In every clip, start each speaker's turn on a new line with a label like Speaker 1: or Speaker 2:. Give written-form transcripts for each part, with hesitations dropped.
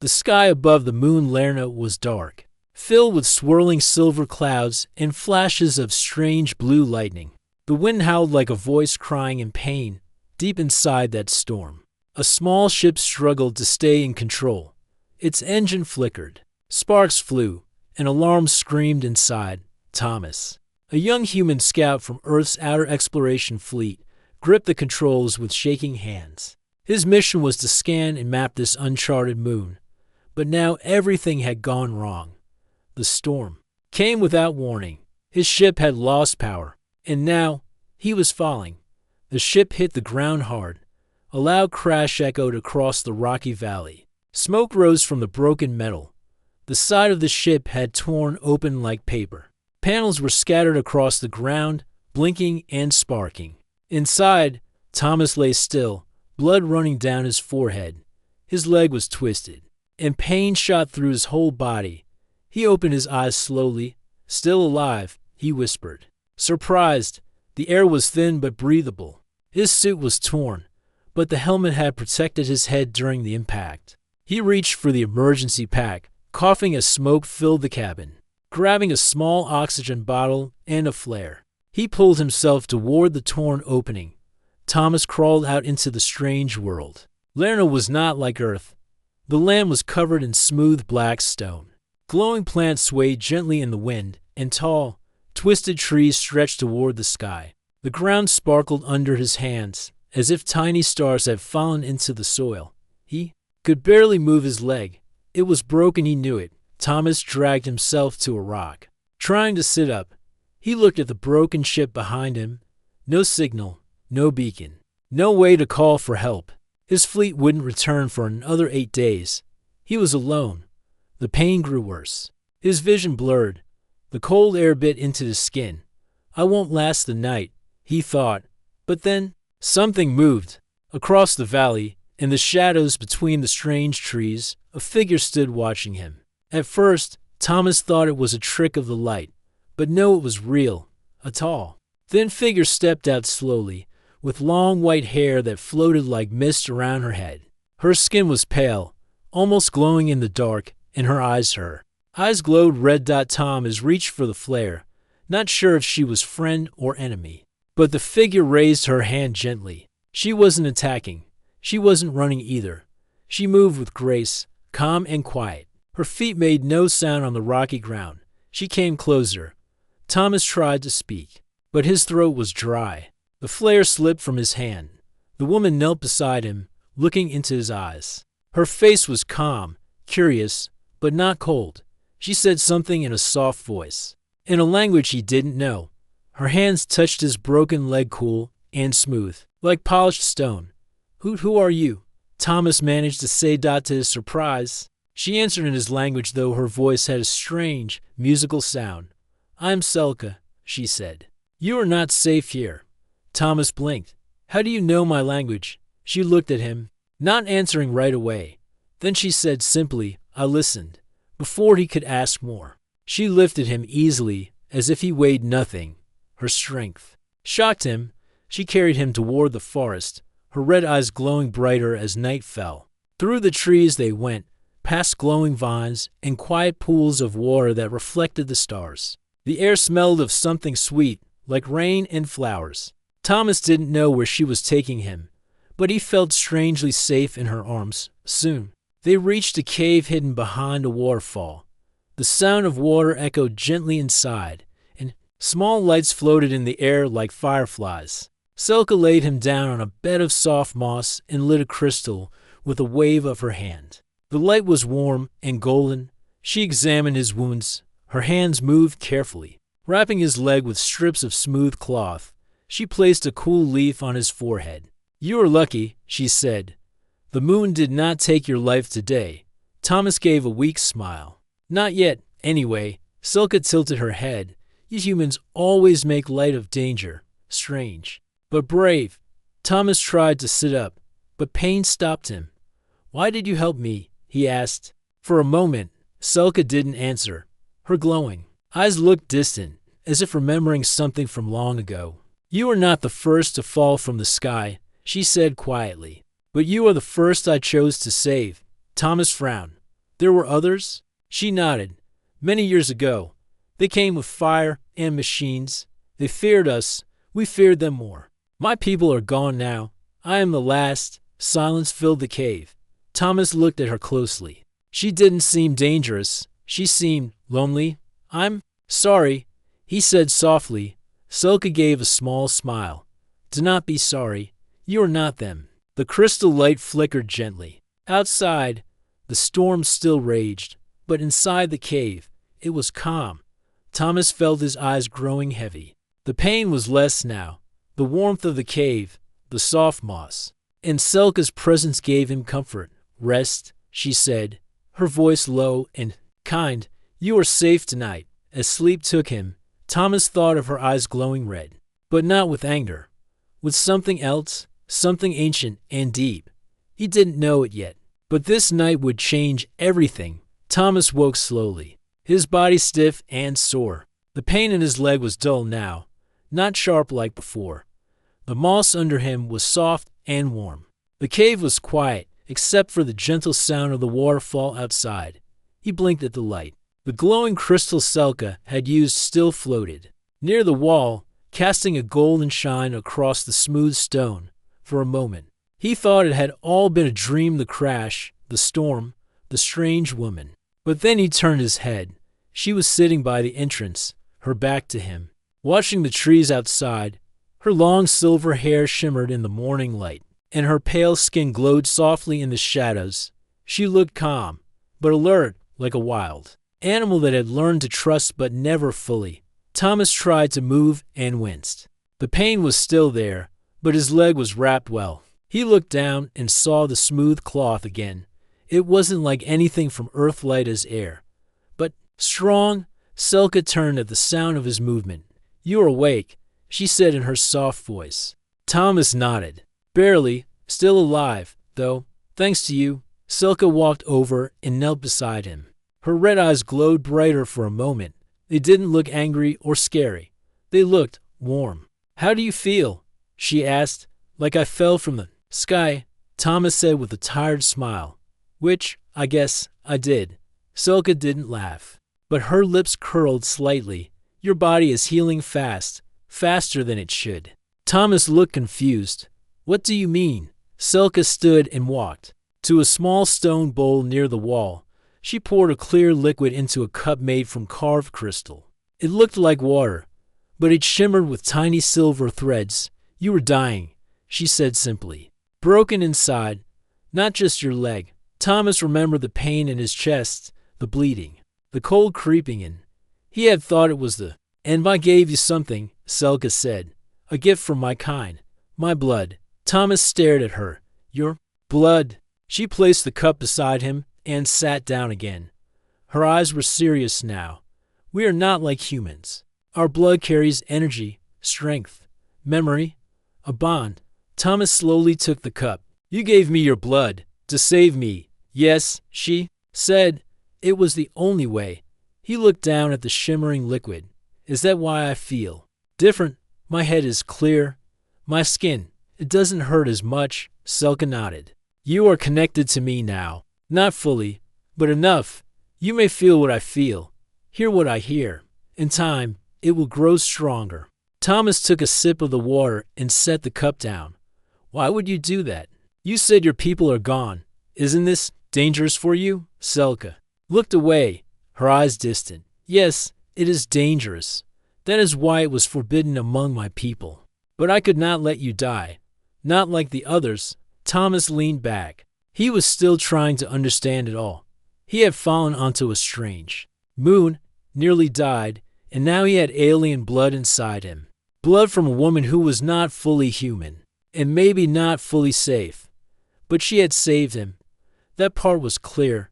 Speaker 1: The sky above the moon Lerna was dark, filled with swirling silver clouds and flashes of strange blue lightning. The wind howled like a voice crying in pain deep inside that storm. A small ship struggled to stay in control. Its engine flickered. Sparks flew. An alarm screamed inside. Thomas, a young human scout from Earth's outer exploration fleet, gripped the controls with shaking hands. His mission was to scan and map this uncharted moon. But now everything had gone wrong. The storm came without warning. His ship had lost power, and now he was falling. The ship hit the ground hard. A loud crash echoed across the rocky valley. Smoke rose from the broken metal. The side of the ship had torn open like paper. Panels were scattered across the ground, blinking and sparking. Inside, Thomas lay still, blood running down his forehead. His leg was twisted, and pain shot through his whole body. He opened his eyes slowly. Still alive, he whispered. Surprised, the air was thin but breathable. His suit was torn, but the helmet had protected his head during the impact. He reached for the emergency pack, coughing as smoke filled the cabin. Grabbing a small oxygen bottle and a flare, he pulled himself toward the torn opening. Thomas crawled out into the strange world. Lerna was not like Earth. The land was covered in smooth black stone. Glowing plants swayed gently in the wind, and tall, twisted trees stretched toward the sky. The ground sparkled under his hands, as if tiny stars had fallen into the soil. He could barely move his leg. It was broken, he knew it. Thomas dragged himself to a rock. Trying to sit up, he looked at the broken ship behind him. No signal, no beacon, no way to call for help. His fleet wouldn't return for another 8 days. He was alone. The pain grew worse. His vision blurred. The cold air bit into his skin. I won't last the night, he thought. But then, something moved. Across the valley, in the shadows between the strange trees, a figure stood watching him. At first, Thomas thought it was a trick of the light, but no, it was real. A tall, thin figure stepped out slowly, with long white hair that floated like mist around her head. Her skin was pale, almost glowing in the dark, and her eyes glowed red. Thomas reached for the flare, not sure if she was friend or enemy. But the figure raised her hand gently. She wasn't attacking. She wasn't running either. She moved with grace, calm and quiet. Her feet made no sound on the rocky ground. She came closer. Thomas tried to speak, but his throat was dry. The flare slipped from his hand. The woman knelt beside him, looking into his eyes. Her face was calm, curious, but not cold. She said something in a soft voice, in a language he didn't know. Her hands touched his broken leg, cool and smooth, like polished stone. Who are you? Thomas managed to say to his surprise. She answered in his language, though her voice had a strange, musical sound. I'm Selka, she said. You are not safe here. Thomas blinked. How do you know my language? She looked at him, not answering right away. Then she said simply, I listened, before he could ask more. She lifted him easily, as if he weighed nothing. Her strength shocked him. She carried him toward the forest, her red eyes glowing brighter as night fell. Through the trees they went, past glowing vines and quiet pools of water that reflected the stars. The air smelled of something sweet, like rain and flowers. Thomas didn't know where she was taking him, but he felt strangely safe in her arms. Soon, they reached a cave hidden behind a waterfall. The sound of water echoed gently inside, and small lights floated in the air like fireflies. Selka laid him down on a bed of soft moss and lit a crystal with a wave of her hand. The light was warm and golden. She examined his wounds. Her hands moved carefully, wrapping his leg with strips of smooth cloth. She placed a cool leaf on his forehead. You are lucky, she said. The moon did not take your life today. Thomas gave a weak smile. Not yet, anyway. Selka tilted her head. You humans always make light of danger. Strange, but brave. Thomas tried to sit up, but pain stopped him. Why did you help me? He asked. For a moment, Selka didn't answer. Her glowing eyes looked distant, as if remembering something from long ago. You are not the first to fall from the sky, she said quietly. But you are the first I chose to save. Thomas frowned. There were others? She nodded. Many years ago. They came with fire and machines. They feared us. We feared them more. My people are gone now. I am the last. Silence filled the cave. Thomas looked at her closely. She didn't seem dangerous. She seemed lonely. I'm sorry, he said softly. Selka gave a small smile. Do not be sorry. You are not them. The crystal light flickered gently. Outside, the storm still raged, but inside the cave, it was calm. Thomas felt his eyes growing heavy. The pain was less now. The warmth of the cave, the soft moss. And Selka's presence gave him comfort. Rest, she said, her voice low and kind. You are safe tonight. As sleep took him, Thomas thought of her eyes glowing red. But not with anger. With something else, something ancient and deep. He didn't know it yet. But this night would change everything. Thomas woke slowly, his body stiff and sore. The pain in his leg was dull now, not sharp like before. The moss under him was soft and warm. The cave was quiet, except for the gentle sound of the waterfall outside. He blinked at the light. The glowing crystal Selka had used still floated near the wall, casting a golden shine across the smooth stone. For a moment, he thought it had all been a dream, the crash, the storm, the strange woman. But then he turned his head. She was sitting by the entrance, her back to him, watching the trees outside. Her long silver hair shimmered in the morning light, and her pale skin glowed softly in the shadows. She looked calm, but alert, like a wild animal that had learned to trust but never fully. Thomas tried to move and winced. The pain was still there, but his leg was wrapped well. He looked down and saw the smooth cloth again. It wasn't like anything from earth, light as air, but strong. Selka turned at the sound of his movement. You are awake, she said in her soft voice. Thomas nodded. Barely, still alive, though, thanks to you. Selka walked over and knelt beside him. Her red eyes glowed brighter for a moment. They didn't look angry or scary. They looked warm. How do you feel? She asked. Like I fell from the sky, Thomas said with a tired smile. Which, I guess, I did. Selka didn't laugh, but her lips curled slightly. Your body is healing fast, faster than it should. Thomas looked confused. What do you mean? Selka stood and walked to a small stone bowl near the wall. She poured a clear liquid into a cup made from carved crystal. It looked like water, but it shimmered with tiny silver threads. You were dying, she said simply. Broken inside, not just your leg. Thomas remembered the pain in his chest, the bleeding, the cold creeping in. He had thought it was the and I gave you something, Selka said. A gift from my kind. My blood. Thomas stared at her. Your blood. She placed the cup beside him and sat down again. Her eyes were serious now. We are not like humans. Our blood carries energy, strength, memory, a bond. Thomas slowly took the cup. You gave me your blood to save me. Yes, she said. It was the only way. He looked down at the shimmering liquid. Is that why I feel different? My head is clear. My skin, it doesn't hurt as much. Selka nodded. You are connected to me now. Not fully, but enough. You may feel what I feel, hear what I hear. In time, it will grow stronger. Thomas took a sip of the water and set the cup down. Why would you do that? You said your people are gone. Isn't this dangerous for you? Selka looked away, her eyes distant. Yes, it is dangerous. That is why it was forbidden among my people. But I could not let you die. Not like the others. Thomas leaned back. He was still trying to understand it all. He had fallen onto a strange moon, nearly died, and now he had alien blood inside him. Blood from a woman who was not fully human, and maybe not fully safe. But she had saved him. That part was clear.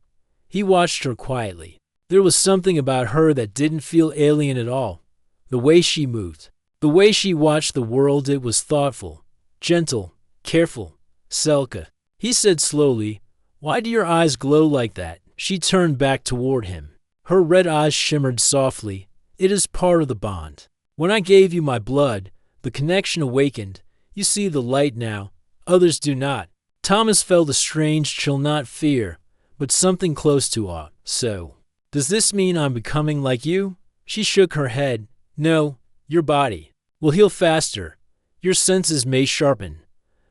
Speaker 1: He watched her quietly. There was something about her that didn't feel alien at all. The way she moved, the way she watched the world, it was thoughtful, gentle, careful. Selka, he said slowly, why do your eyes glow like that? She turned back toward him. Her red eyes shimmered softly. It is part of the bond. When I gave you my blood, the connection awakened. You see the light now. Others do not. Thomas felt a strange chill, not fear, but something close to awe. So, does this mean I'm becoming like you? She shook her head. No, your body will heal faster. Your senses may sharpen,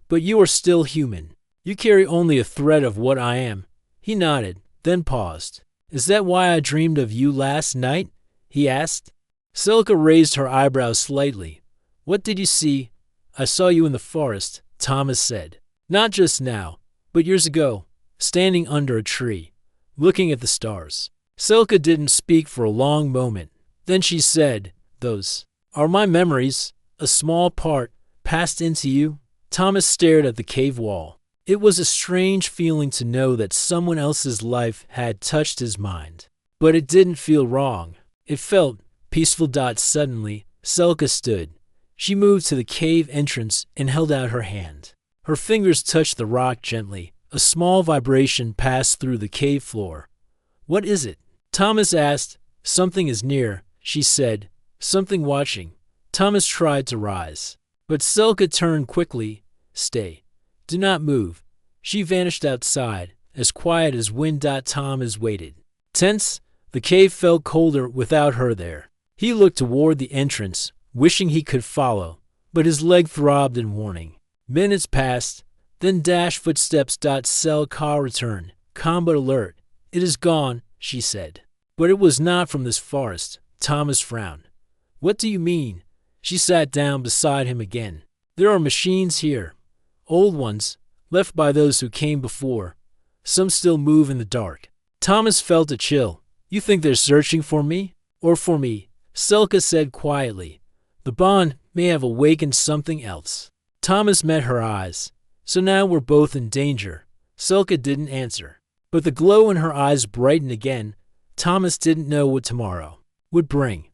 Speaker 1: but you are still human. You carry only a thread of what I am. He nodded, then paused. Is that why I dreamed of you last night? He asked. Celica raised her eyebrows slightly. What did you see? I saw you in the forest, Thomas said. Not just now, but years ago, standing under a tree, looking at the stars. Celica didn't speak for a long moment. Then she said, Those are my memories, a small part passed into you. Thomas stared at the cave wall. It was a strange feeling to know that someone else's life had touched his mind. But it didn't feel wrong. It felt peaceful. Suddenly, Celica stood. She moved to the cave entrance and held out her hand. Her fingers touched the rock gently. A small vibration passed through the cave floor. What is it? Thomas asked. Something is near, she said. Something watching. Thomas tried to rise, but Celica turned quickly. Stay. Do not move. She vanished outside, as quiet as wind. Thomas waited. Tense, the cave felt colder without her there. He looked toward the entrance, wishing he could follow, but his leg throbbed in warning. Minutes passed, then footsteps. Celica returned, calm but alert. It is gone, she said. But it was not from this forest. Thomas frowned. What do you mean? She sat down beside him again. There are machines here. Old ones, left by those who came before. Some still move in the dark. Thomas felt a chill. You think they're searching for me? Or for me? Celica said quietly. The bond may have awakened something else. Thomas met her eyes. So now we're both in danger. Celica didn't answer. But the glow in her eyes brightened again. Thomas didn't know what tomorrow would bring.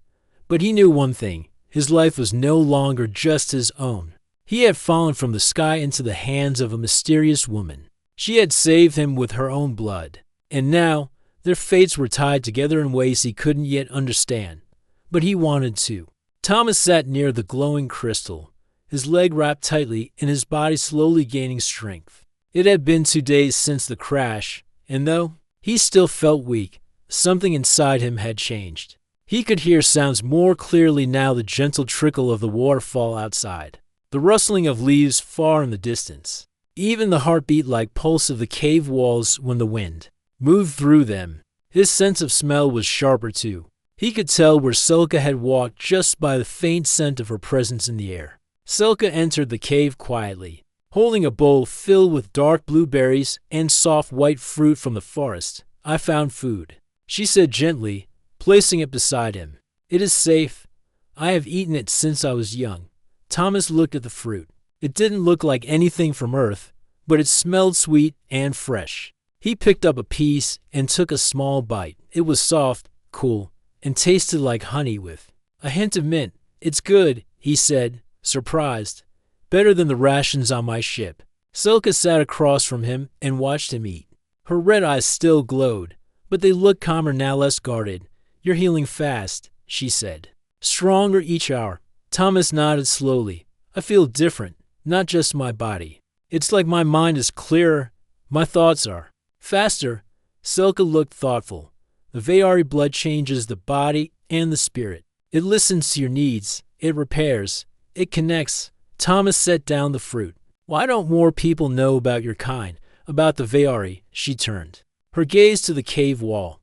Speaker 1: But he knew one thing. His life was no longer just his own. He had fallen from the sky into the hands of a mysterious woman. She had saved him with her own blood. And now, their fates were tied together in ways he couldn't yet understand. But he wanted to. Thomas sat near the glowing crystal, his leg wrapped tightly and his body slowly gaining strength. It had been 2 days since the crash, and though he still felt weak, something inside him had changed. He could hear sounds more clearly now, the gentle trickle of the waterfall outside, the rustling of leaves far in the distance, even the heartbeat-like pulse of the cave walls when the wind moved through them. His sense of smell was sharper too. He could tell where Celica had walked just by the faint scent of her presence in the air. Celica entered the cave quietly, holding a bowl filled with dark blueberries and soft white fruit from the forest. I found food, she said gently, placing it beside him. It is safe. I have eaten it since I was young. Thomas looked at the fruit. It didn't look like anything from Earth, but it smelled sweet and fresh. He picked up a piece and took a small bite. It was soft, cool, and tasted like honey with a hint of mint. It's good, he said, surprised. Better than the rations on my ship. Celica sat across from him and watched him eat. Her red eyes still glowed, but they looked calmer now, less guarded. You're healing fast, she said. Stronger each hour. Thomas nodded slowly. I feel different, not just my body. It's like my mind is clearer. My thoughts are faster. Celica looked thoughtful. The Veyari blood changes the body and the spirit. It listens to your needs. It repairs. It connects. Thomas set down the fruit. Why don't more people know about your kind, about the Veyari? She turned her gaze to the cave wall.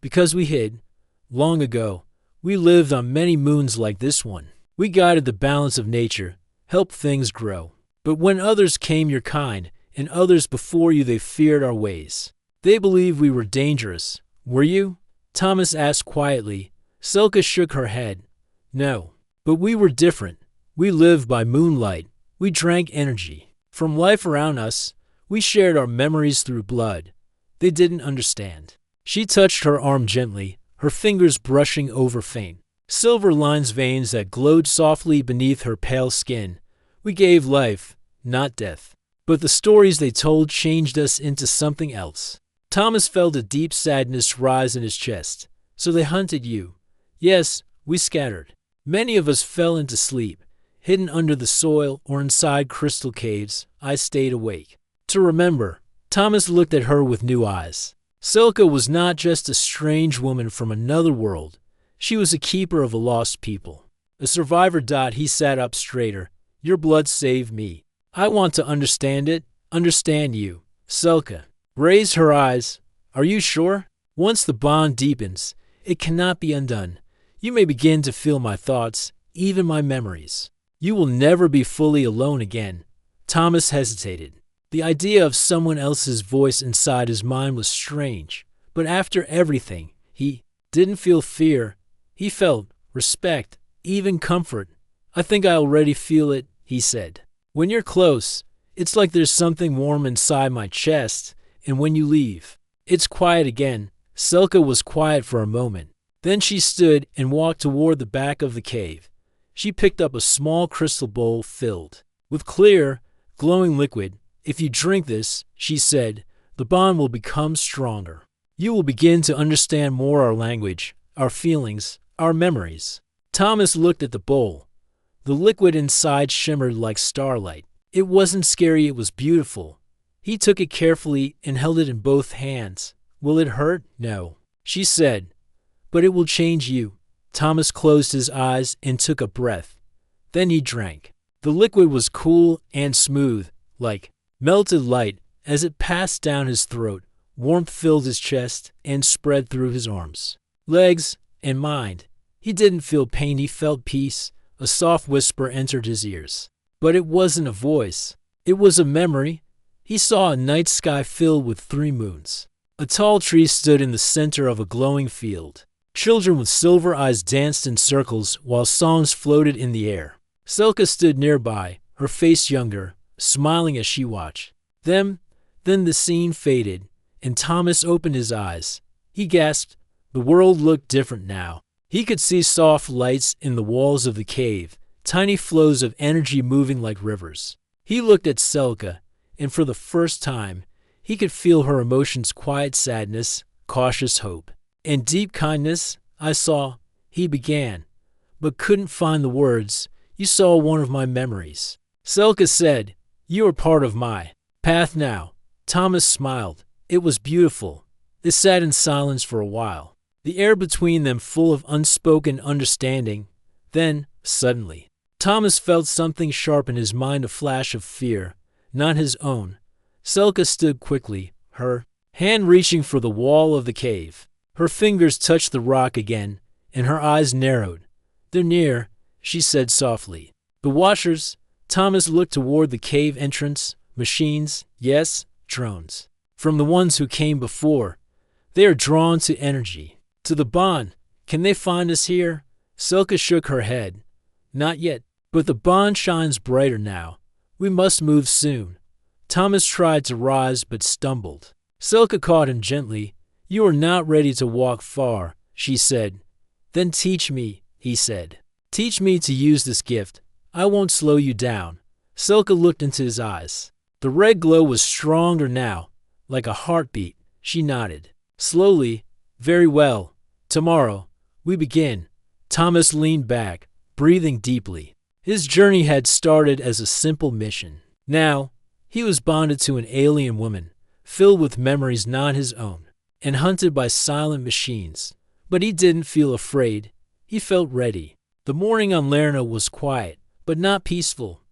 Speaker 1: Because we hid. Long ago, we lived on many moons like this one. We guided the balance of nature, helped things grow. But when others came your kind, and others before you, they feared our ways. They believed we were dangerous. Were you? Thomas asked quietly. Celica shook her head. No, but we were different. We lived by moonlight. We drank energy from life around us. We shared our memories through blood. They didn't understand. She touched her arm gently, her fingers brushing over faint silver lines, veins that glowed softly beneath her pale skin. We gave life, not death. But the stories they told changed us into something else. Thomas felt a deep sadness rise in his chest. So they hunted you. Yes, we scattered. Many of us fell into sleep, hidden under the soil or inside crystal caves. I stayed awake to remember. Thomas looked at her with new eyes. Selka was not just a strange woman from another world. She was a keeper of a lost people. A survivor. He sat up straighter. Your blood saved me. I want to understand it, understand you. Selka raised her eyes. Are you sure? Once the bond deepens, it cannot be undone. You may begin to feel my thoughts, even my memories. You will never be fully alone again. Thomas hesitated. The idea of someone else's voice inside his mind was strange, but after everything, he didn't feel fear. He felt respect, even comfort. I think I already feel it, he said. When you're close, it's like there's something warm inside my chest, and when you leave, it's quiet again. Selka was quiet for a moment. Then she stood and walked toward the back of the cave. She picked up a small crystal bowl filled with clear, glowing liquid. If you drink this, she said, the bond will become stronger. You will begin to understand more our language, our feelings, our memories. Thomas looked at the bowl. The liquid inside shimmered like starlight. It wasn't scary, it was beautiful. He took it carefully and held it in both hands. Will it hurt? No, she said. But it will change you. Thomas closed his eyes and took a breath. Then he drank. The liquid was cool and smooth, like melted light. As it passed down his throat, warmth filled his chest and spread through his arms, legs, and mind. He didn't feel pain, he felt peace. A soft whisper entered his ears. But it wasn't a voice. It was a memory. He saw a night sky filled with 3 moons. A tall tree stood in the center of a glowing field. Children with silver eyes danced in circles while songs floated in the air. Selka stood nearby, her face younger, smiling as she watched. Then the scene faded, and Thomas opened his eyes. He gasped. The world looked different now. He could see soft lights in the walls of the cave, tiny flows of energy moving like rivers. He looked at Selka, and for the first time, he could feel her emotions: quiet sadness, cautious hope, and deep kindness. I saw, he began, but couldn't find the words. You saw one of my memories. Selka said, you are part of my path now. Thomas smiled. It was beautiful. They sat in silence for a while, the air between them full of unspoken understanding. Then, suddenly, Thomas felt something sharp in his mind, a flash of fear, not his own. Selka stood quickly, her hand reaching for the wall of the cave. Her fingers touched the rock again, and her eyes narrowed. They're near, she said softly. The watchers. Thomas looked toward the cave entrance. Machines, yes, drones. From the ones who came before. They are drawn to energy, to the bond. Can they find us here? Selka shook her head. Not yet, but the bond shines brighter now. We must move soon. Thomas tried to rise but stumbled. Selka caught him gently. You are not ready to walk far, she said. Then teach me, he said. Teach me to use this gift. I won't slow you down. Selka looked into his eyes. The red glow was stronger now, like a heartbeat. She nodded. Slowly. Very well. Tomorrow, we begin. Thomas leaned back, breathing deeply. His journey had started as a simple mission. Now, he was bonded to an alien woman, filled with memories not his own, and hunted by silent machines. But he didn't feel afraid. He felt ready. The morning on Lerna was quiet, but not peaceful.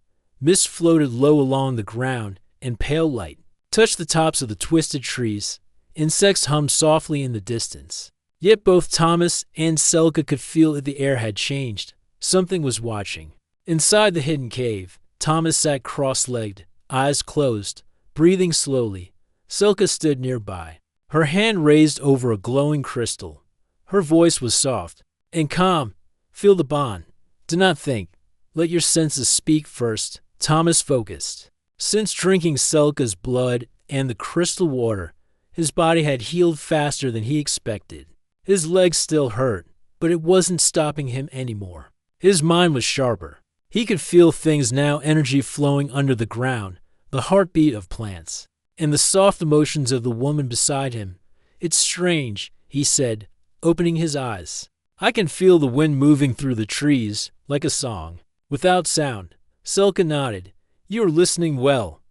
Speaker 1: Mist floated low along the ground, and pale light touched the tops of the twisted trees. Insects hummed softly in the distance. Yet both Thomas and Selka could feel that the air had changed. Something was watching. Inside the hidden cave, Thomas sat cross-legged, eyes closed, breathing slowly. Selka stood nearby, her hand raised over a glowing crystal. Her voice was soft and calm. Feel the bond. Do not think. Let your senses speak first. Thomas focused. Since drinking Selka's blood and the crystal water, his body had healed faster than he expected. His legs still hurt, but it wasn't stopping him anymore. His mind was sharper. He could feel things now, energy flowing under the ground, the heartbeat of plants, and the soft emotions of the woman beside him. It's strange, he said, opening his eyes. I can feel the wind moving through the trees, like a song, without sound. Selka nodded. You are listening well.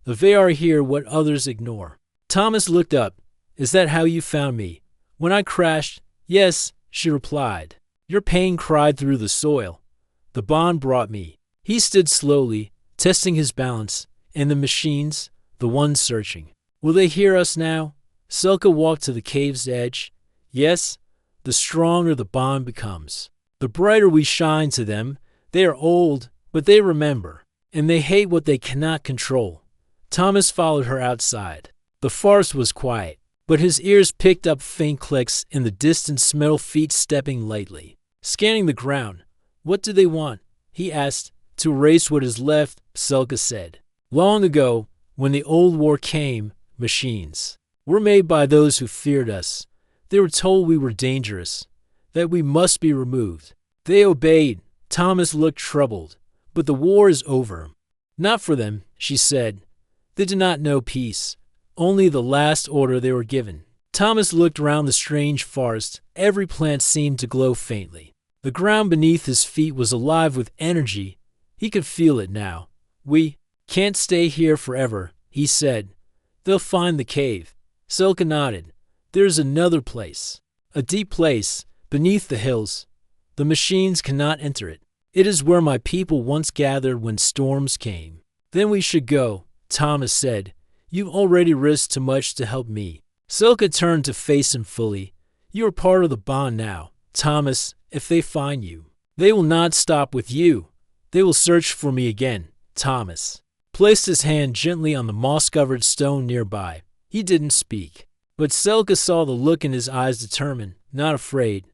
Speaker 1: They are here what others ignore. Thomas looked up. Is that how you found me? When I crashed? Yes, she replied. Your pain cried through the soil. The bond brought me. He stood slowly, testing his balance, and the machines, the ones searching. Will they hear us now? Selka walked to the cave's edge. Yes, the stronger the bond becomes. The brighter we shine to them. They are old, but they remember, and they hate what they cannot control. Thomas followed her outside. The forest was quiet, but his ears picked up faint clicks in the distance, metal feet stepping lightly. Scanning the ground. What do they want? He asked. To erase what is left, Selka said. Long ago, when the old war came, machines were made by those who feared us. They were told we were dangerous, that we must be removed. They obeyed. Thomas looked troubled. But the war is over. Not for them, she said. They did not know peace, only the last order they were given. Thomas looked around the strange forest. Every plant seemed to glow faintly. The ground beneath his feet was alive with energy. He could feel it now. We can't stay here forever, he said. They'll find the cave. Selka nodded. There's another place. A deep place, beneath the hills. The machines cannot enter it. It is where my people once gathered when storms came. Then we should go, Thomas said. You've already risked too much to help me. Selka turned to face him fully. You are part of the bond now, Thomas. If they find you, they will not stop with you. They will search for me again. Thomas placed his hand gently on the moss-covered stone nearby. He didn't speak, but Selka saw the look in his eyes, determined, not afraid.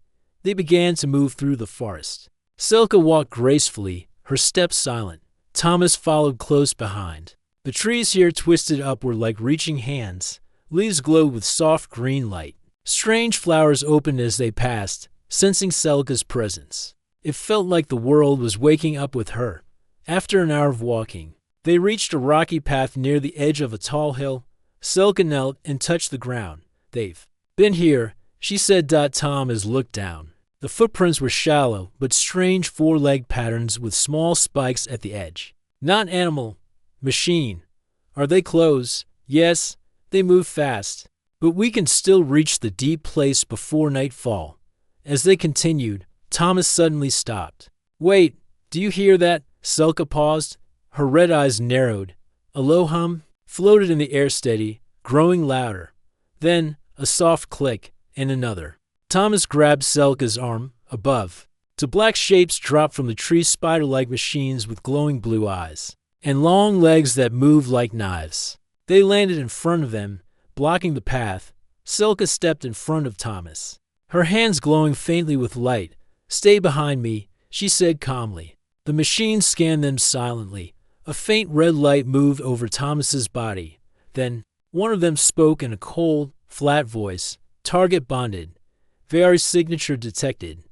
Speaker 1: They began to move through the forest. Selka walked gracefully, her steps silent. Thomas followed close behind. The trees here twisted upward like reaching hands. Leaves glowed with soft green light. Strange flowers opened as they passed, sensing Selka's presence. It felt like the world was waking up with her. After an hour of walking, they reached a rocky path near the edge of a tall hill. Selka knelt and touched the ground. They've been here, she said. Thomas looked down. The footprints were shallow, but strange four-legged patterns with small spikes at the edge. Not animal, machine. Are they close? Yes, they move fast. But we can still reach the deep place before nightfall. As they continued, Thomas suddenly stopped. Wait, do you hear that? Selka paused. Her red eyes narrowed. A low hum floated in the air, steady, growing louder. Then, a soft click, and another. Thomas grabbed Selka's arm. Above, two black shapes dropped from the tree, spider-like machines with glowing blue eyes and long legs that moved like knives. They landed in front of them, blocking the path. Selka stepped in front of Thomas, her hands glowing faintly with light. Stay behind me, she said calmly. The machines scanned them silently. A faint red light moved over Thomas's body. Then, one of them spoke in a cold, flat voice. Target bonded. Very signature detected.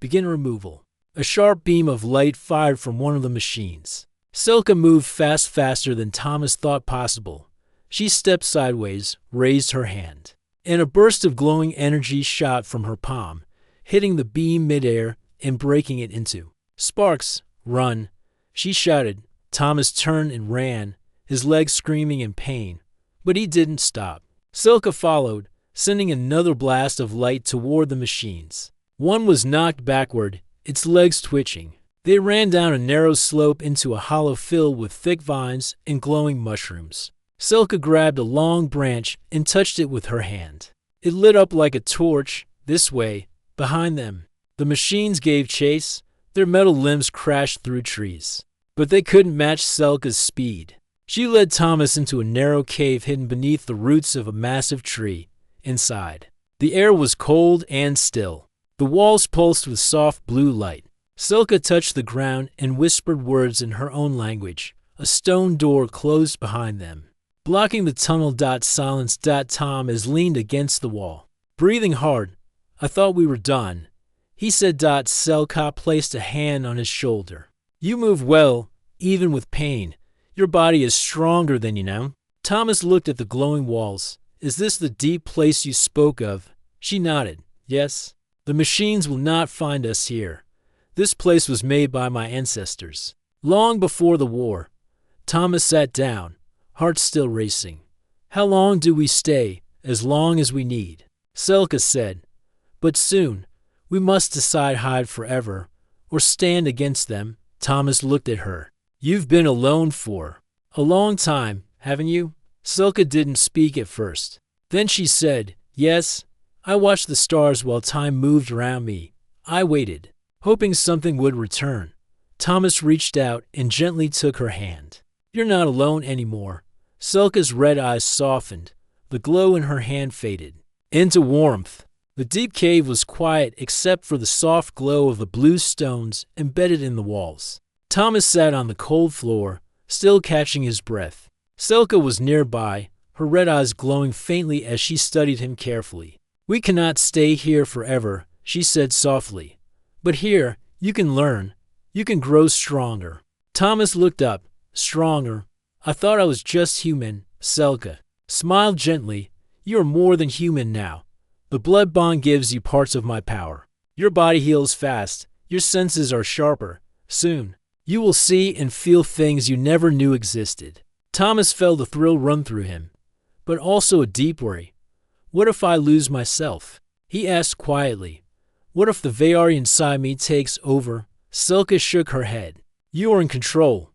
Speaker 1: Begin removal. A sharp beam of light fired from one of the machines. Selka moved faster than Thomas thought possible. She stepped sideways, raised her hand, and a burst of glowing energy shot from her palm, hitting the beam midair and breaking it into sparks. Run, she shouted. Thomas turned and ran, his legs screaming in pain. But he didn't stop. Selka followed, sending another blast of light toward the machines. One was knocked backward, its legs twitching. They ran down a narrow slope into a hollow filled with thick vines and glowing mushrooms. Selka grabbed a long branch and touched it with her hand. It lit up like a torch. This way, behind them, the machines gave chase. Their metal limbs crashed through trees. But they couldn't match Selka's speed. She led Thomas into a narrow cave hidden beneath the roots of a massive tree. Inside, the air was cold and still. The walls pulsed with soft blue light. Selka touched the ground and whispered words in her own language. A stone door closed behind them, blocking the tunnel. Silence. Thomas leaned against the wall, breathing hard. I thought we were done, he said. Selka placed a hand on his shoulder. You move well, even with pain. Your body is stronger than you know. Thomas looked at the glowing walls. Is this the deep place you spoke of? She nodded. Yes. The machines will not find us here. This place was made by my ancestors, long before the war. Thomas sat down, heart still racing. How long do we stay? as long as we need, Selka said. But soon, we must decide hide forever, or stand against them. Thomas looked at her. You've been alone for a long time, haven't you? Selka didn't speak at first. Then she said, yes, I watched the stars while time moved around me. I waited, hoping something would return. Thomas reached out and gently took her hand. You're not alone anymore. Selka's red eyes softened. The glow in her hand faded into warmth. The deep cave was quiet except for the soft glow of the blue stones embedded in the walls. Thomas sat on the cold floor, still catching his breath. Selka was nearby, her red eyes glowing faintly as she studied him carefully. We cannot stay here forever, she said softly. But here, you can learn. You can grow stronger. Thomas looked up. Stronger? I thought I was just human. Selka smiled gently. You are more than human now. The blood bond gives you parts of my power. Your body heals fast. Your senses are sharper. Soon, you will see and feel things you never knew existed. Thomas felt a thrill run through him, but also a deep worry. What if I lose myself? He asked quietly. What if the Veyarian side me takes over? Selka shook her head. You are in control.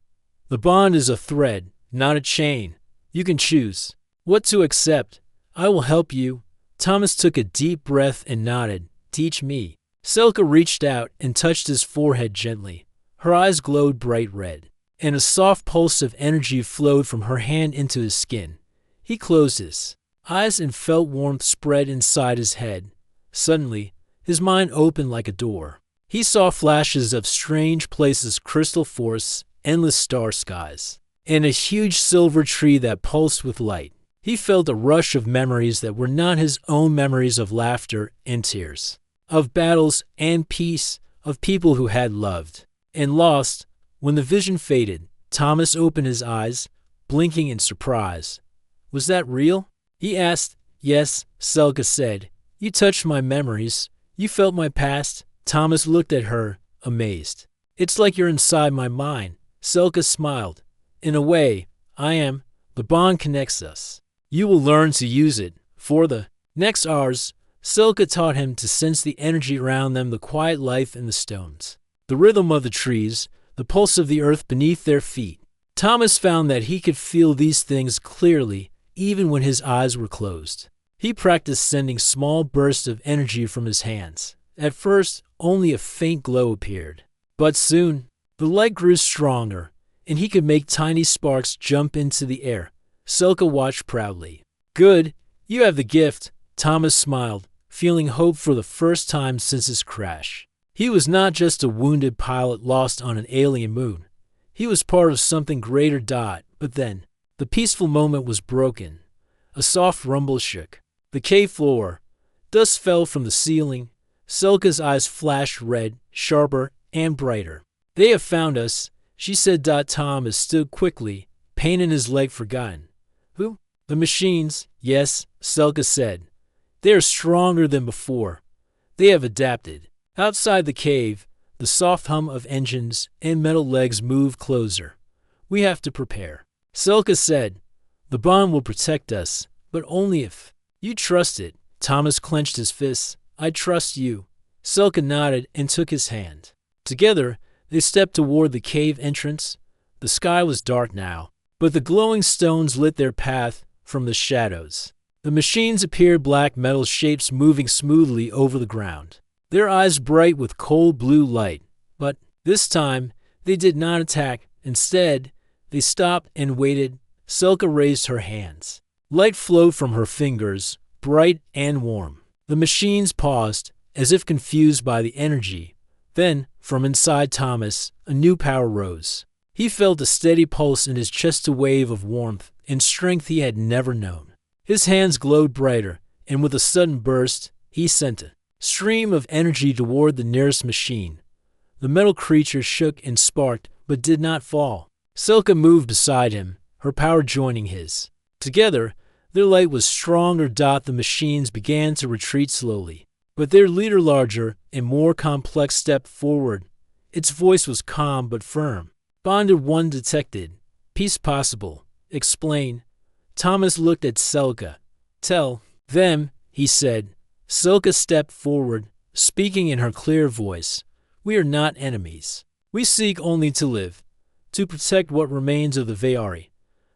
Speaker 1: The bond is a thread, not a chain. You can choose what to accept. I will help you. Thomas took a deep breath and nodded. Teach me. Selka reached out and touched his forehead gently. Her eyes glowed bright red, and a soft pulse of energy flowed from her hand into his skin. He closed his eyes and felt warmth spread inside his head. Suddenly, his mind opened like a door. He saw flashes of strange places, crystal forests, endless star skies, and a huge silver tree that pulsed with light. He felt a rush of memories that were not his own, memories of laughter and tears, of battles and peace, of people who had loved and lost. When the vision faded, Thomas opened his eyes, blinking in surprise. Was that real? He asked. Yes, Selka said. You touched my memories. You felt my past. Thomas looked at her, amazed. It's like you're inside my mind. Selka smiled. In a way, I am. The bond connects us. You will learn to use it. For the next hours, Selka taught him to sense the energy around them, the quiet life in the stones, the rhythm of the trees, the pulse of the earth beneath their feet. Thomas found that he could feel these things clearly, even when his eyes were closed. He practiced sending small bursts of energy from his hands. At first, only a faint glow appeared. But soon, the light grew stronger, and he could make tiny sparks jump into the air. Selka watched proudly. Good, you have the gift. Thomas smiled, feeling hope for the first time since his crash. He was not just a wounded pilot lost on an alien moon. He was part of something greater. But then, the peaceful moment was broken. A soft rumble shook the cave floor. Dust fell from the ceiling. Selka's eyes flashed red, sharper, and brighter. They have found us, she said. Thomas stood quickly, pain in his leg forgotten. Who? The machines. Yes, Selka said. They are stronger than before. They have adapted. Outside the cave, the soft hum of engines and metal legs moved closer. We have to prepare. Selka said, the bond will protect us, but only if you trust it. Thomas clenched his fists. I trust you. Selka nodded and took his hand. Together, they stepped toward the cave entrance. The sky was dark now, but the glowing stones lit their path from the shadows. The machines appeared, black metal shapes moving smoothly over the ground, their eyes bright with cold blue light. But this time, they did not attack. Instead, they stopped and waited. Selka raised her hands. Light flowed from her fingers, bright and warm. The machines paused, as if confused by the energy. Then, from inside Thomas, a new power rose. He felt a steady pulse in his chest, a wave of warmth and strength he had never known. His hands glowed brighter, and with a sudden burst, he sent a stream of energy toward the nearest machine. The metal creature shook and sparked, but did not fall. Selka moved beside him, her power joining his. Together, their light was stronger. The machines began to retreat slowly, but their leader, larger and more complex, stepped forward. Its voice was calm but firm. Bonded one detected. Peace possible. Explain. Thomas looked at Selka. Tell Them, he said. Silka stepped forward, speaking in her clear voice. We are not enemies. We seek only to live, to protect what remains of the Veari.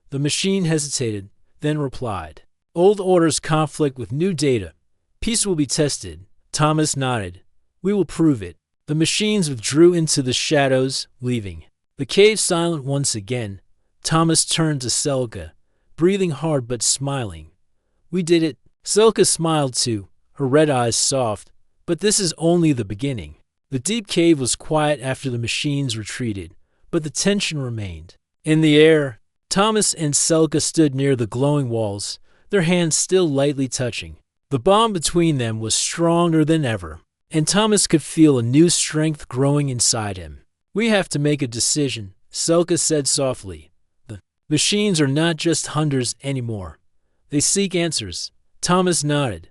Speaker 1: The machine hesitated, then replied. Old orders conflict with new data. Peace will be tested. Thomas nodded. We will prove it. The machines withdrew into the shadows, leaving the cave silent once again. Thomas turned to Selka, breathing hard but smiling. We did it. Selka smiled too, her red eyes soft. But this is only the beginning. The deep cave was quiet after the machines retreated, but the tension remained. In the air, Thomas and Selka stood near the glowing walls, their hands still lightly touching. The bond between them was stronger than ever, and Thomas could feel a new strength growing inside him. We have to make a decision, Selka said softly. The machines are not just hunters anymore. They seek answers. Thomas nodded.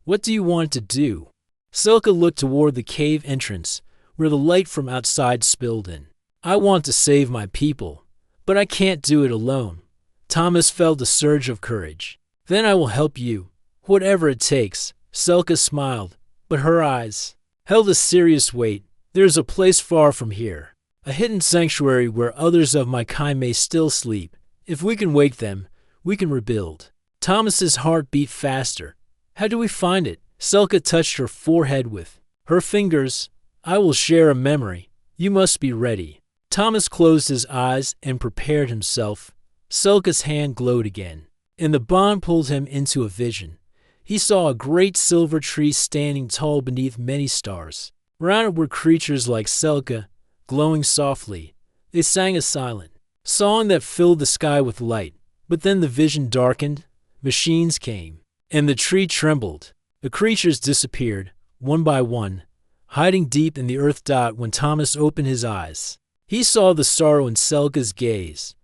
Speaker 1: What do you want to do? Selka looked toward the cave entrance, where the light from outside spilled in. I want to save my people, but I can't do it alone. Thomas felt a surge of courage. Then I will help you, whatever it takes. Selka smiled, but her eyes held a serious weight. There is a place far from here, a hidden sanctuary where others of my kind may still sleep. If we can wake them, we can rebuild. Thomas's heart beat faster. How do we find it? Selka touched her forehead with her fingers. I will share a memory. You must be ready. Thomas closed his eyes and prepared himself. Selka's hand glowed again, and the bond pulled him into a vision. He saw a great silver tree standing tall beneath many stars. Around it were creatures like Selka, glowing softly. They sang a silent song that filled the sky with light. But then the vision darkened. Machines came, and the tree trembled. The creatures disappeared, one by one, hiding deep in the earth. When Thomas opened his eyes, he saw the sorrow in Selka's gaze.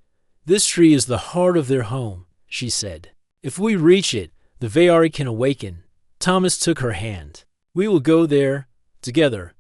Speaker 1: This tree is the heart of their home, she said. If we reach it, the Veari can awaken. Thomas took her hand. We will go there, together.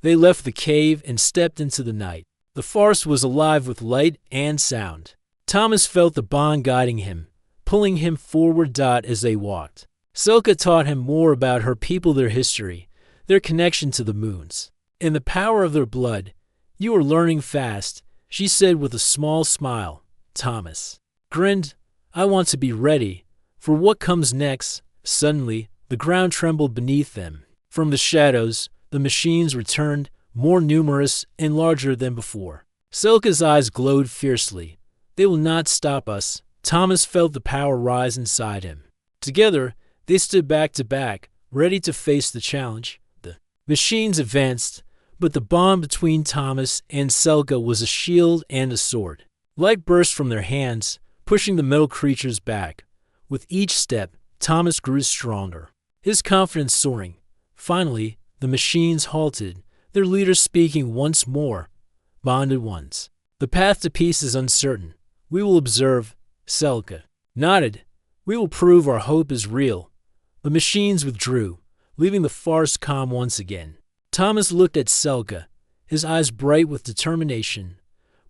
Speaker 1: They left the cave and stepped into the night. The forest was alive with light and sound. Thomas felt the bond guiding him, pulling him forward. As they walked, Selka taught him more about her people, their history, their connection to the moons, and the power of their blood. You are learning fast, she said with a small smile. Thomas grinned. I want to be ready for what comes next. Suddenly, the ground trembled beneath them. From the shadows, the machines returned, more numerous and larger than before. Selka's eyes glowed fiercely. They will not stop us. Thomas felt the power rise inside him. Together, they stood back to back, ready to face the challenge. The machines advanced, but the bond between Thomas and Selka was a shield and a sword. Light burst from their hands, pushing the metal creatures back. With each step, Thomas grew stronger, his confidence soaring. Finally, the machines halted, their leader speaking once more. Bonded ones. The path to peace is uncertain. We will observe. Selka nodded. We will prove our hope is real. The machines withdrew, leaving the forest calm once again. Thomas looked at Selka, his eyes bright with determination.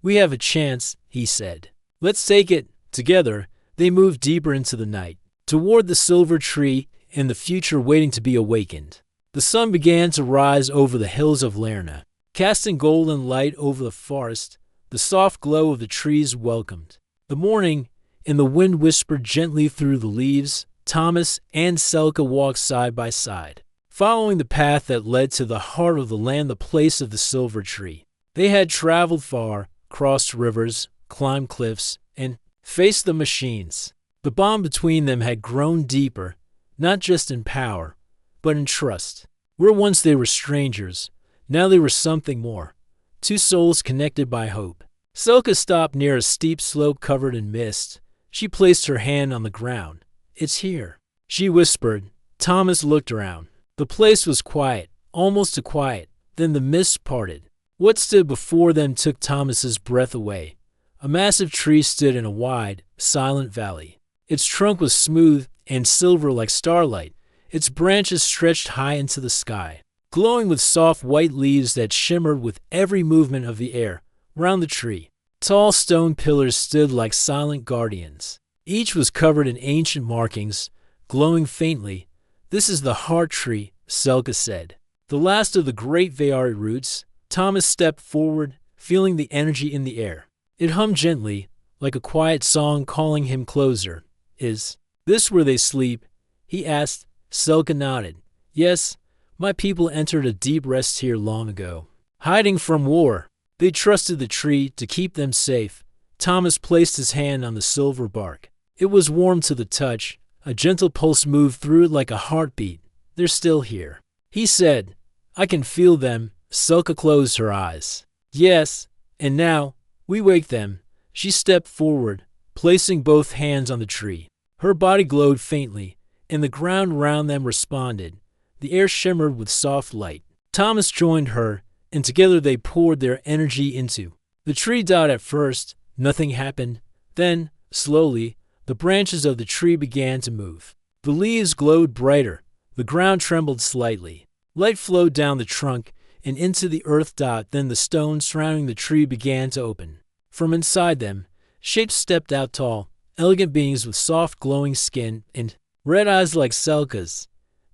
Speaker 1: We have a chance, he said. Let's take it. Together, they moved deeper into the night, toward the silver tree and the future waiting to be awakened. The sun began to rise over the hills of Lerna, casting golden light over the forest. The soft glow of the trees welcomed the morning, and the wind whispered gently through the leaves. Thomas and Selka walked side by side, following the path that led to the heart of the land, the place of the silver tree. They had traveled far, crossed rivers, climbed cliffs, and faced the machines. The bond between them had grown deeper, not just in power, but in trust. Where once they were strangers, now they were something more. Two souls connected by hope. Selka stopped near a steep slope covered in mist. She placed her hand on the ground. It's here, she whispered. Thomas looked around. The place was quiet, almost too quiet. Then the mist parted. What stood before them took Thomas's breath away. A massive tree stood in a wide, silent valley. Its trunk was smooth and silver like starlight. Its branches stretched high into the sky, glowing with soft white leaves that shimmered with every movement of the air. Round the tree, tall stone pillars stood like silent guardians. Each was covered in ancient markings, glowing faintly. This is the heart tree, Selka said. The last of the great Veari roots. Thomas stepped forward, feeling the energy in the air. It hummed gently, like a quiet song calling him closer. Is this where they sleep? He asked. Selka nodded. Yes, my people entered a deep rest here long ago, hiding from war. They trusted the tree to keep them safe. Thomas placed his hand on the silver bark. It was warm to the touch. A gentle pulse moved through it like a heartbeat. They're still here, he said. I can feel them. Selka closed her eyes. Yes, and now, we wake them. She stepped forward, placing both hands on the tree. Her body glowed faintly, and the ground around them responded. The air shimmered with soft light. Thomas joined her, and together they poured their energy into the tree. At first, nothing happened. Then, slowly, the branches of the tree began to move. The leaves glowed brighter. The ground trembled slightly. Light flowed down the trunk and into the earth. Then the stones surrounding the tree began to open. From inside them, shapes stepped out, tall, elegant beings with soft glowing skin and red eyes like Selka's.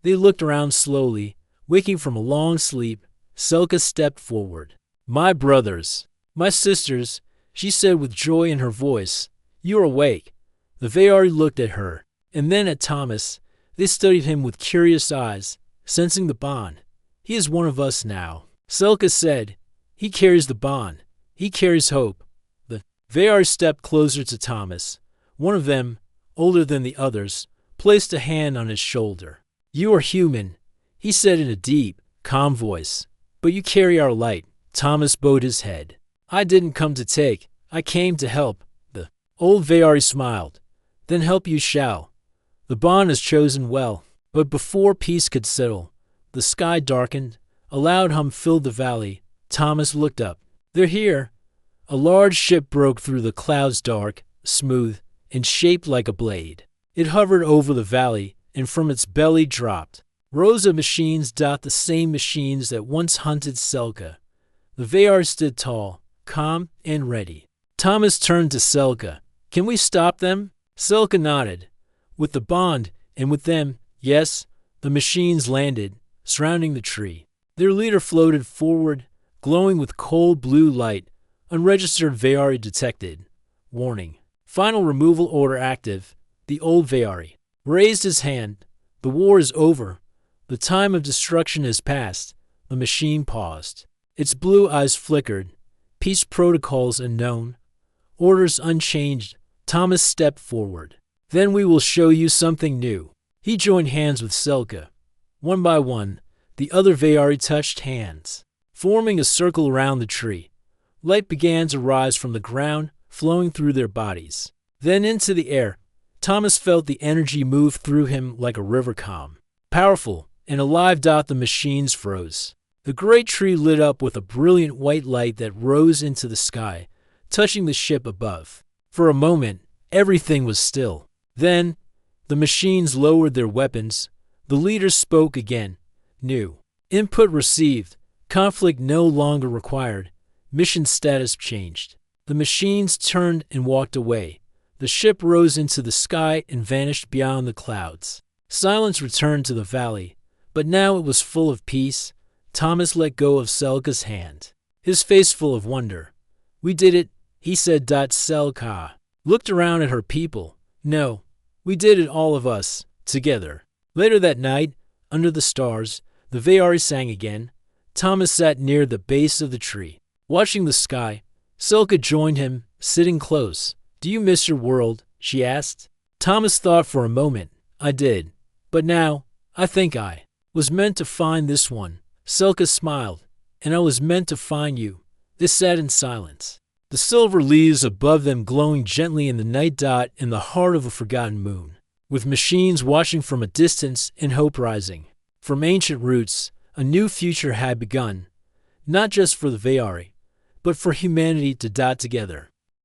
Speaker 1: They looked around slowly, waking from a long sleep. Selka stepped forward. My brothers, my sisters, she said with joy in her voice. You are awake. The Veari looked at her, and then at Thomas. They studied him with curious eyes, sensing the bond. He is one of us now, Selka said. He carries the bond. He carries hope. The Veari stepped closer to Thomas. One of them, older than the others, placed a hand on his shoulder. You are human, he said in a deep, calm voice. But you carry our light. Thomas bowed his head. I didn't come to take. I came to help. The old Veari smiled. Then help you shall. The bond is chosen well. But before peace could settle, the sky darkened. A loud hum filled the valley. Thomas looked up. They're here. A large ship broke through the clouds, dark, smooth, and shaped like a blade. It hovered over the valley, and from its belly dropped rows of machines. The same machines that once hunted Selka. The Veari stood tall, calm, and ready. Thomas turned to Selka. Can we stop them? Selka nodded. With the bond, and with them, yes. The machines landed, surrounding the tree. Their leader floated forward, glowing with cold blue light. Unregistered Veari detected. Warning. Final removal order active. The old Veari raised his hand. The war is over. The time of destruction has passed. The machine paused. Its blue eyes flickered. Peace protocols unknown. Orders unchanged. Thomas stepped forward. Then we will show you something new. He joined hands with Selka. One by one, the other Veari touched hands, forming a circle around the tree. Light began to rise from the ground, flowing through their bodies. Then into the air. Thomas felt the energy move through him like a river, calm, powerful, and alive. The machines froze. The great tree lit up with a brilliant white light that rose into the sky, touching the ship above. For a moment, everything was still. Then, the machines lowered their weapons. The leader spoke again. New input received. Conflict no longer required. Mission status changed. The machines turned and walked away. The ship rose into the sky and vanished beyond the clouds. Silence returned to the valley, but now it was full of peace. Thomas let go of Selka's hand, his face full of wonder. We did it, he said. Selka looked around at her people. No, we did it, all of us, together. Later that night, under the stars, the Veari sang again. Thomas sat near the base of the tree, watching the sky. Selka joined him, sitting close. Do you miss your world? She asked. Thomas thought for a moment. I did. But now, I think I was meant to find this one. Selka smiled. And I was meant to find you. They sat in silence, the silver leaves above them glowing gently in the night. In the heart of a forgotten moon, with machines watching from a distance and hope rising. From ancient roots, a new future had begun, not just for the Veari, but for humanity to dot together.